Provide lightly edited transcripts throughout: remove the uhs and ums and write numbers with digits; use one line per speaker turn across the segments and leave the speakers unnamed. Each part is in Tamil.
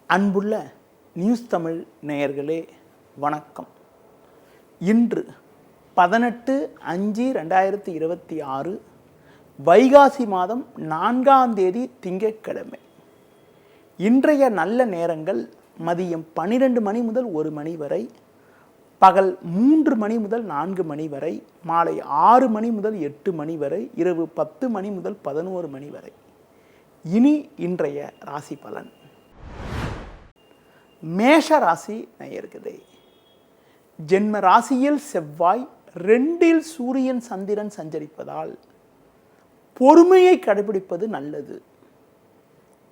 அன்புள்ள நியூஸ் தமிழ் நேயர்களே வணக்கம். இன்று 18/5/2026 வைகாசி மாதம் 4ஆம் தேதி திங்கட்கிழமை. இன்றைய நல்ல நேரங்கள் மதியம் 12 மணி முதல் 1 மணி வரை, பகல் 3 மணி முதல் 4 மணி வரை, மாலை 6 மணி முதல் 8 மணி வரை, இரவு 10 மணி முதல் 11 மணி வரை. இனி இன்றைய ராசி பலன். மேஷ ராசி நேயர்களே, ஜென்ம ராசியில் செவ்வாய் 2இல் சூரியன் சந்திரன் சஞ்சரிப்பதால் பொறுமையை கடைபிடிப்பது நல்லது.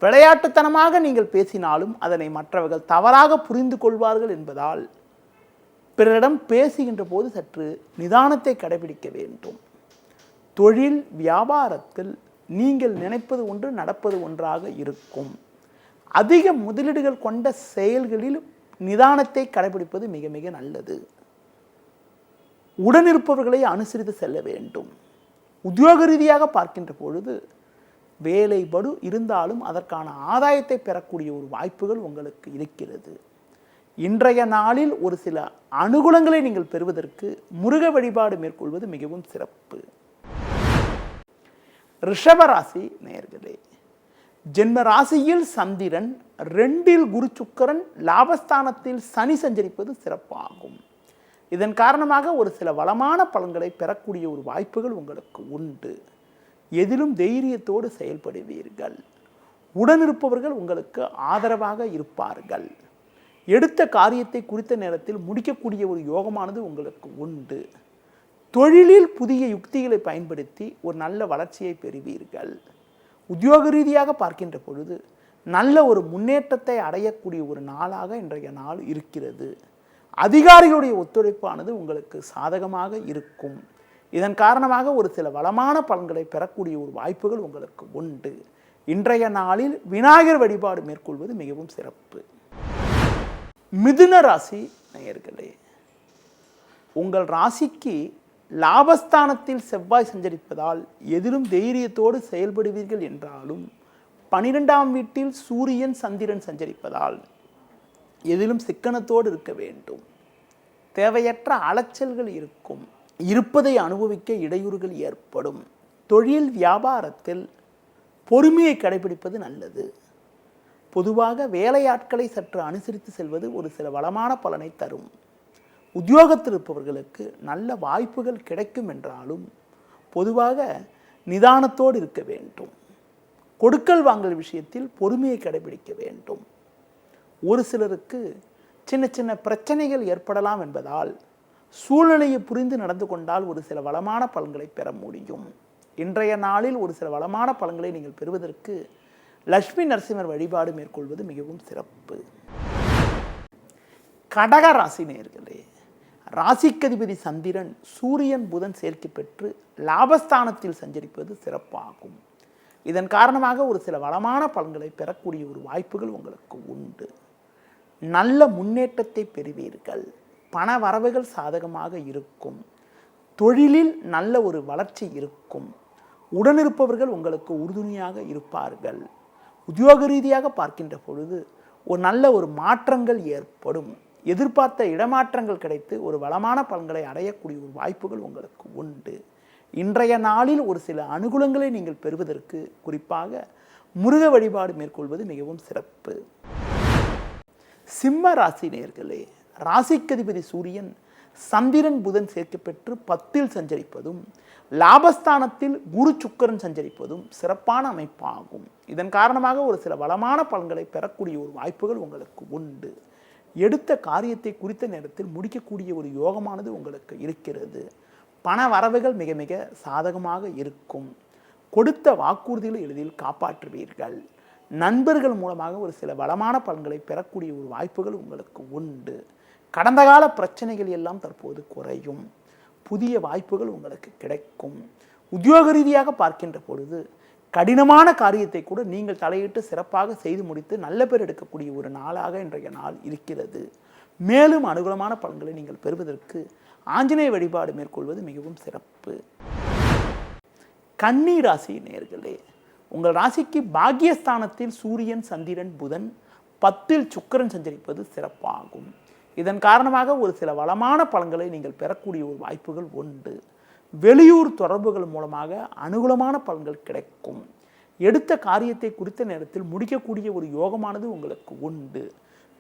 விளையாட்டுத்தனமாக நீங்கள் பேசினாலும் அதனை மற்றவர்கள் தவறாக புரிந்து கொள்வார்கள் என்பதால் பிறரிடம் பேசுகின்ற போது சற்று நிதானத்தை கடைபிடிக்க வேண்டும். தொழில் வியாபாரத்தில் நீங்கள் நினைப்பது ஒன்று நடப்பது ஒன்றாக இருக்கும். அதிக முதலீடுகள் கொண்ட செயல்களில் நிதானத்தை கடைபிடிப்பது மிக மிக நல்லது. உடனிருப்பவர்களை அனுசரித்து செல்ல வேண்டும். உத்தியோக ரீதியாக பார்க்கின்ற பொழுது வேலை படு இருந்தாலும் அதற்கான ஆதாயத்தை பெறக்கூடிய ஒரு வாய்ப்புகள் உங்களுக்கு இருக்கிறது. இன்றைய நாளில் ஒரு சில அனுகூலங்களை நீங்கள் பெறுவதற்கு முருக வழிபாடு மேற்கொள்வது மிகவும் சிறப்பு. ரிஷபராசி நேயர்களே, ஜென்ம ராசியில் சந்திரன் 2இல் குரு சுக்கிரன் லாபஸ்தானத்தில் சனி சஞ்சரிப்பது சிறப்பாகும். இதன் காரணமாக ஒரு சில வளமான பலன்களை பெறக்கூடிய ஒரு வாய்ப்புகள் உங்களுக்கு உண்டு. எதிலும் தைரியத்தோடு செயல்படுவீர்கள். உடனிருப்பவர்கள் உங்களுக்கு ஆதரவாக இருப்பார்கள். எடுத்த காரியத்தை குறித்த நேரத்தில் முடிக்கக்கூடிய ஒரு யோகமானது உங்களுக்கு உண்டு. தொழிலில் புதிய யுக்திகளை பயன்படுத்தி ஒரு நல்ல வளர்ச்சியை பெறுவீர்கள். உத்தியோக ரீதியாக பார்க்கின்ற பொழுது நல்ல ஒரு முன்னேற்றத்தை அடையக்கூடிய ஒரு நாளாக இன்றைய நாள் இருக்கிறது. அதிகாரிகளுடைய ஒத்துழைப்பானது உங்களுக்கு சாதகமாக இருக்கும். இதன் காரணமாக ஒரு சில வளமான பலன்களை பெறக்கூடிய ஒரு வாய்ப்புகள் உங்களுக்கு உண்டு. இன்றைய நாளில் விநாயகர் வழிபாடு மேற்கொள்வது மிகவும் சிறப்பு. மிதுன ராசி நேயர்களே, உங்கள் ராசிக்கு லாபஸ்தானத்தில் செவ்வாய் சஞ்சரிப்பதால் எதிலும் தைரியத்தோடு செயல்படுவீர்கள் என்றாலும் 12ஆம் வீட்டில் சூரியன் சந்திரன் சஞ்சரிப்பதால் எதிலும் சிக்கனத்தோடு இருக்க வேண்டும். தேவையற்ற அலைச்சல்கள் இருக்கும். இருப்பதை அனுபவிக்க இடையூறுகள் ஏற்படும். தொழில் வியாபாரத்தில் பொறுமையை கடைபிடிப்பது நல்லது. பொதுவாக வேலையாட்களை சற்று அனுசரித்து செல்வது ஒரு சில வளமான பலனை தரும். உத்தியோகத்தில் இருப்பவர்களுக்கு நல்ல வாய்ப்புகள் கிடைக்கும் என்றாலும் பொதுவாக நிதானத்தோடு இருக்க வேண்டும். கொடுக்கல் வாங்கல் விஷயத்தில் பொறுமையை கடைபிடிக்க வேண்டும். ஒரு சிலருக்கு சின்ன சின்ன பிரச்சனைகள் ஏற்படலாம் என்பதால் சூழ்நிலையை புரிந்து நடந்து கொண்டால் ஒரு சில வளமான பலன்களை பெற முடியும். இன்றைய நாளில் ஒரு சில வளமான பலன்களை நீங்கள் பெறுவதற்கு லட்சுமி நரசிம்மர் வழிபாடு மேற்கொள்வது மிகவும் சிறப்பு. கடக ராசி நேயர்களே, ராசிக்கதிபதி சந்திரன் சூரியன் புதன் சேர்க்கை பெற்று லாபஸ்தானத்தில் சஞ்சரிப்பது சிறப்பாகும். இதன் காரணமாக ஒரு சில வளமான பலன்களை பெறக்கூடிய ஒரு வாய்ப்புகள் உங்களுக்கு உண்டு. நல்ல முன்னேற்றத்தை பெறுவீர்கள். பண வரவுகள் சாதகமாக இருக்கும். தொழிலில் நல்ல ஒரு வளர்ச்சி இருக்கும். உடனிருப்பவர்கள் உங்களுக்கு உறுதுணையாக இருப்பார்கள். உத்தியோக ரீதியாக பார்க்கின்ற பொழுது ஒரு நல்ல ஒரு மாற்றங்கள் ஏற்படும். எதிர்பார்த்த இடமாற்றங்கள் கிடைத்து ஒரு வளமான பலன்களை அடையக்கூடிய ஒரு வாய்ப்புகள் உங்களுக்கு உண்டு. இன்றைய நாளில் ஒரு சில அனுகூலங்களை நீங்கள் பெறுவதற்கு குறிப்பாக முருக வழிபாடு மேற்கொள்வது மிகவும் சிறப்பு. சிம்ம ராசி நேயர்களே, ராசிக்கதிபதி சூரியன் சந்திரன் புதன் சேர்க்கை பெற்று 10இல் சஞ்சரிப்பதும் லாபஸ்தானத்தில் குரு சுக்கிரன் சஞ்சரிப்பதும் சிறப்பான அமைப்பாகும். இதன் காரணமாக ஒரு சில வளமான பலன்களை பெறக்கூடிய ஒரு வாய்ப்புகள் உங்களுக்கு உண்டு. எடுத்த காரியத்தை குறித்த நேரத்தில் முடிக்கக்கூடிய ஒரு யோகமானது உங்களுக்கு இருக்கிறது. பண வரவுகள் மிக மிக சாதகமாக இருக்கும். கொடுத்த வாக்குறுதிகளை எளிதில் காப்பாற்றுவீர்கள். நண்பர்கள் மூலமாக ஒரு சில வளமான பலன்களை பெறக்கூடிய ஒரு வாய்ப்புகள் உங்களுக்கு உண்டு. கடந்த கால பிரச்சனைகள் எல்லாம் தற்போது குறையும். புதிய வாய்ப்புகள் உங்களுக்கு கிடைக்கும். உத்தியோக ரீதியாக பார்க்கின்ற பொழுது கடினமான காரியத்தை கூட நீங்கள் தலையிட்டு சிறப்பாக செய்து முடித்து நல்ல பேர் எடுக்கக்கூடிய ஒரு நாளாக இன்றைய நாள் இருக்கிறது. மேலும் அனுகூலமான பலன்களை நீங்கள் பெறுவதற்கு ஆஞ்சநேய வழிபாடு மேற்கொள்வது மிகவும் சிறப்பு. கன்னி ராசி நேயர்களே, உங்கள் ராசிக்கு பாக்கியஸ்தானத்தில் சூரியன் சந்திரன் புதன் 10ல் சுக்கிரன் சஞ்சரிப்பது சிறப்பாகும். இதன் காரணமாக ஒரு சில வளமான பலன்களை நீங்கள் பெறக்கூடிய ஒரு வாய்ப்புகள் உண்டு. வெளியூர் தொடர்புகள் மூலமாக அனுகூலமான பலன்கள் கிடைக்கும். எடுத்த காரியத்தை குறித்த நேரத்தில் முடிக்கக்கூடிய ஒரு யோகமானது உங்களுக்கு உண்டு.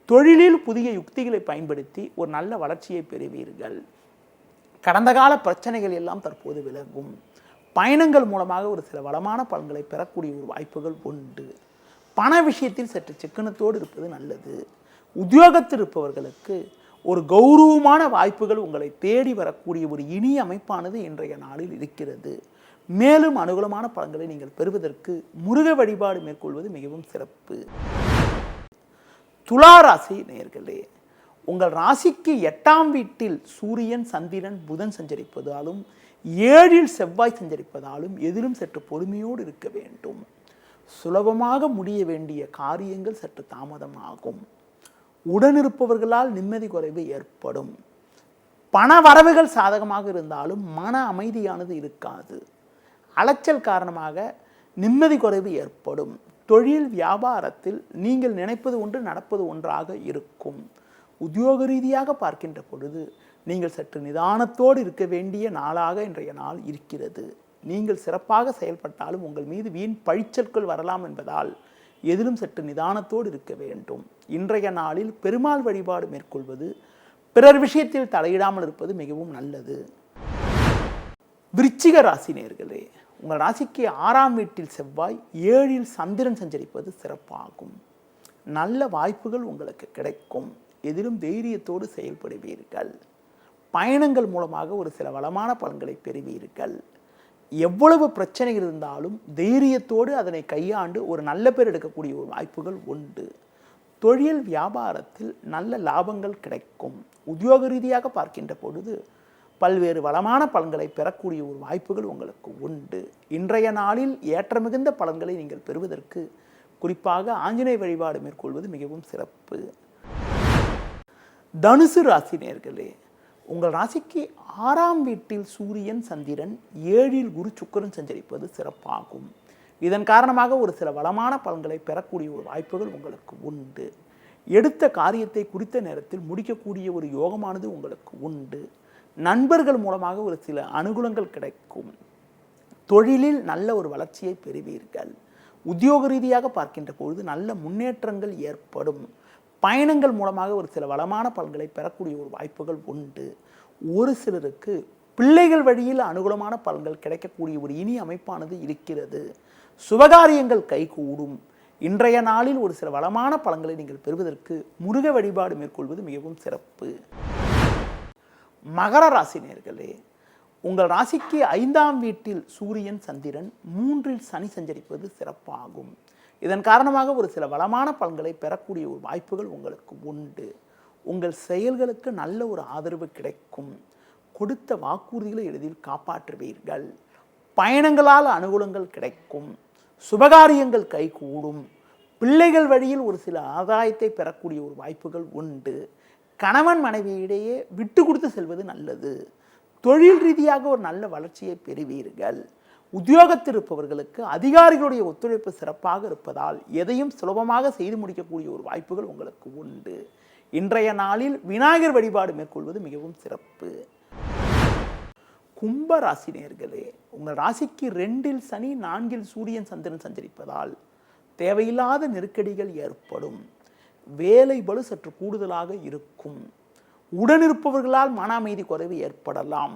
தொழிலில் புதிய யுக்திகளை பயன்படுத்தி ஒரு நல்ல வளர்ச்சியை பெறுவீர்கள். கடந்த கால பிரச்சனைகள் எல்லாம் தற்போது விலகும். பயணங்கள் மூலமாக ஒரு சில வளமான பலன்களை பெறக்கூடிய ஒரு வாய்ப்புகள் உண்டு. பண விஷயத்தில் சற்று சிக்கனத்தோடு இருப்பது நல்லது. உத்தியோகத்தில் இருப்பவர்களுக்கு ஒரு கௌரவமான வாய்ப்புகள் உங்களை தேடி வரக்கூடிய ஒரு இனிய அமைப்பானது இன்றைய நாளில் இருக்கிறது. மேலும் அனுகூலமான பலன்களை நீங்கள் பெறுவதற்கு முருக வழிபாடு மேற்கொள்வது மிகவும் சிறப்பு. துலா ராசி நேயர்களே, உங்கள் ராசிக்கு 8ஆம் வீட்டில் சூரியன், சந்திரன், புதன் சஞ்சரிப்பதாலும் 7ல் செவ்வாய் சஞ்சரிப்பதாலும் எதிலும் சற்று பொறுமையோடு இருக்க வேண்டும். சுலபமாக முடிய வேண்டிய காரியங்கள் சற்று தாமதமாகும். உடனிருப்பவர்களால் நிம்மதி குறைவு ஏற்படும். பண வரவுகள் சாதகமாக இருந்தாலும் மன அமைதியானது இருக்காது. அலைச்சல் காரணமாக நிம்மதி குறைவு ஏற்படும். தொழில் வியாபாரத்தில் நீங்கள் நினைப்பது ஒன்று நடப்பது ஒன்றாக இருக்கும். உத்தியோக ரீதியாக பார்க்கின்ற பொழுது நீங்கள் சற்று நிதானத்தோடு இருக்க வேண்டிய நாளாக இன்றைய நாள் இருக்கிறது. நீங்கள் சிறப்பாக செயல்பட்டாலும் உங்கள் மீது வீண் பழிச்சொற்கள் வரலாம் என்பதால் எதிலும் சற்று நிதானத்தோடு இருக்க வேண்டும். இன்றைய நாளில் பெருமாள் வழிபாடு மேற்கொள்வது, பிறர் விஷயத்தில் தலையிடாமல் இருப்பது மிகவும் நல்லது. விருச்சிக ராசி நேயர்களே, உங்கள் ராசிக்கு 6ஆம் வீட்டில் செவ்வாய், 7ல் சந்திரன் சஞ்சரிப்பது சிறப்பாகும். நல்ல வாய்ப்புகள் உங்களுக்கு கிடைக்கும். எதிலும் தைரியத்தோடு செயல்படுவீர்கள். பயணங்கள் மூலமாக ஒரு சில வளமான பலன்களை பெறுவீர்கள். எவ்வளவு பிரச்சனை இருந்தாலும் தைரியத்தோடு அதனை கையாண்டு ஒரு நல்ல பேர் எடுக்கக்கூடிய ஒரு வாய்ப்புகள் உண்டு. தொழில் வியாபாரத்தில் நல்ல லாபங்கள் கிடைக்கும். உத்தியோக ரீதியாக பார்க்கின்ற பொழுது பல்வேறு வளமான பலன்களை பெறக்கூடிய ஒரு வாய்ப்புகள் உங்களுக்கு உண்டு. இன்றைய நாளில் ஏற்ற மிகுந்த பலன்களை நீங்கள் பெறுவதற்கு குறிப்பாக ஆஞ்சநேய வழிபாடு மேற்கொள்வது மிகவும் சிறப்பு. தனுசு ராசி நேயர்களே, உங்கள் ராசிக்கு 6ஆம் வீட்டில் சூரியன், சந்திரன், 7ல் குரு, சுக்கிரன் சஞ்சரிப்பது சிறப்பாகும். இதன் காரணமாக ஒரு சில வளமான பலன்களை பெறக்கூடிய ஒரு வாய்ப்புகள் உங்களுக்கு உண்டு. எடுத்த காரியத்தை குறித்த நேரத்தில் முடிக்கக்கூடிய ஒரு யோகமானது உங்களுக்கு உண்டு. நண்பர்கள் மூலமாக ஒரு சில அனுகூலங்கள் கிடைக்கும். தொழிலில் நல்ல ஒரு வளர்ச்சியை பெறுவீர்கள். உத்தியோக ரீதியாக பார்க்கின்ற பொழுது நல்ல முன்னேற்றங்கள் ஏற்படும். பயணங்கள் மூலமாக ஒரு சில வளமான பலன்களை பெறக்கூடிய ஒரு வாய்ப்புகள் உண்டு. ஒரு சிலருக்கு பிள்ளைகள் வழியில் அனுகூலமான பலன்கள் கிடைக்கக்கூடிய ஒரு இனிய அமைப்பானது இருக்கிறது. சுபகாரியங்கள் கைகூடும். இன்றைய நாளில் ஒரு சில வளமான பலன்களை நீங்கள் பெறுவதற்கு முருக வழிபாடு மேற்கொள்வது மிகவும் சிறப்பு. மகர ராசி நேயர்களே, உங்கள் ராசிக்கு 5ஆம் வீட்டில் சூரியன், சந்திரன், 3ல் சனி சஞ்சரிப்பது சிறப்பாகும். இதன் காரணமாக ஒரு சில வளமான பலன்களை பெறக்கூடிய ஒரு வாய்ப்புகள் உங்களுக்கு உண்டு. உங்கள் செயல்களுக்கு நல்ல ஒரு ஆதரவு கிடைக்கும். கொடுத்த வாக்குறுதிகளை எளிதில் காப்பாற்றுவீர்கள். பயணங்களால் அனுகூலங்கள் கிடைக்கும். சுபகாரியங்கள் கைகூடும். பிள்ளைகள் வழியில் ஒரு சில ஆதாயத்தை பெறக்கூடிய ஒரு வாய்ப்புகள் உண்டு. கணவன் மனைவியிடையே விட்டு கொடுத்து செல்வது நல்லது. தொழில் ரீதியாக ஒரு நல்ல வளர்ச்சியை பெறுவீர்கள். உத்தியோகத்தில் இருப்பவர்களுக்கு அதிகாரிகளுடைய ஒத்துழைப்பு சிறப்பாக இருப்பதால் எதையும் சுலபமாக செய்து முடிக்கக்கூடிய ஒரு வாய்ப்புகள் உங்களுக்கு உண்டு. இன்றைய நாளில் விநாயகர் வழிபாடு மேற்கொள்வது மிகவும் சிறப்பு. கும்ப ராசி நேயர்களே, உங்கள் ராசிக்கு 2ல் சனி, 4ல் சூரியன், சந்திரன் சஞ்சரிப்பதால் தேவையில்லாத நெருக்கடிகள் ஏற்படும். வேலை பளு சற்று கூடுதலாக இருக்கும். உடனிருப்பவர்களால் மன அமைதி குறைவு ஏற்படலாம்.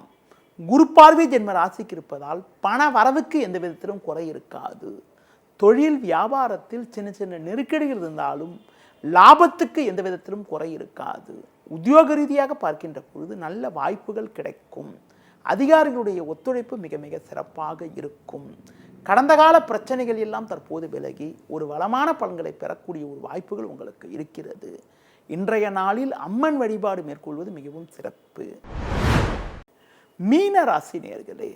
குரு பார்வை ஜென்ம ராசிக்கு இருப்பதால் பண வரவுக்கு எந்த விதத்திலும் குறை இருக்காது. தொழில் வியாபாரத்தில் சின்ன சின்ன நெருக்கடிகள் இருந்தாலும் லாபத்துக்கு எந்த விதத்திலும் குறை இருக்காது. உத்தியோக ரீதியாக பார்க்கின்ற பொழுது நல்ல வாய்ப்புகள் கிடைக்கும். அதிகாரிகளுடைய ஒத்துழைப்பு மிக மிக சிறப்பாக இருக்கும். கடந்த கால பிரச்சனைகள் எல்லாம் தற்போது விலகி ஒரு வளமான பலன்களை பெறக்கூடிய ஒரு வாய்ப்புகள் உங்களுக்கு இருக்கிறது. இன்றைய நாளில் அம்மன் வழிபாடு மேற்கொள்வது மிகவும் சிறப்பு. மீன ராசி நேயர்களே,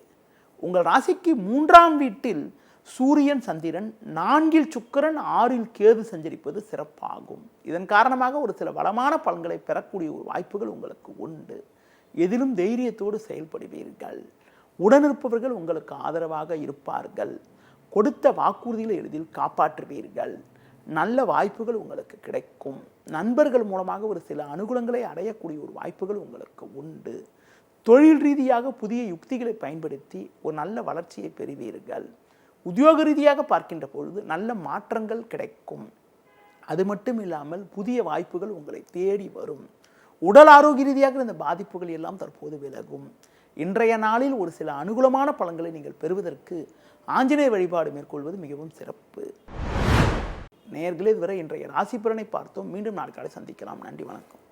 உங்கள் ராசிக்கு 3ஆம் வீட்டில் சூரியன், சந்திரன், 4ல் சுக்கிரன், 6ல் கேது சஞ்சரிப்பது சிறப்பாகும். இதன் காரணமாக ஒரு சில வளமான பலன்களை பெறக்கூடிய ஒரு வாய்ப்புகள் உங்களுக்கு உண்டு. எதிலும் தைரியத்தோடு செயல்படுவீர்கள். உடனிருப்பவர்கள் உங்களுக்கு ஆதரவாக இருப்பார்கள். கொடுத்த வாக்குறுதிகளை எளிதில் காப்பாற்றுவீர்கள். நல்ல வாய்ப்புகள் உங்களுக்கு கிடைக்கும். நண்பர்கள் மூலமாக ஒரு சில அனுகூலங்களை அடையக்கூடிய ஒரு வாய்ப்புகள் உங்களுக்கு உண்டு. தொழில் ரீதியாக புதிய யுக்திகளை பயன்படுத்தி ஒரு நல்ல வளர்ச்சியை பெறுவீர்கள். உத்தியோக ரீதியாக பார்க்கின்ற பொழுது நல்ல மாற்றங்கள் கிடைக்கும். அது மட்டும் இல்லாமல் புதிய வாய்ப்புகள் உங்களை தேடி வரும். உடல் ஆரோக்கிய ரீதியாக இந்த பாதிப்புகள் எல்லாம் தற்போது விலகும். இன்றைய நாளில் ஒரு சில அனுகூலமான பலன்களை நீங்கள் பெறுவதற்கு ஆஞ்சநேய வழிபாடு மேற்கொள்வது மிகவும் சிறப்பு. நேயர்களே, இதுவரை இன்றைய ராசி பலனை பார்த்தோம். மீண்டும் நாளை காலை சந்திக்கலாம். நன்றி, வணக்கம்.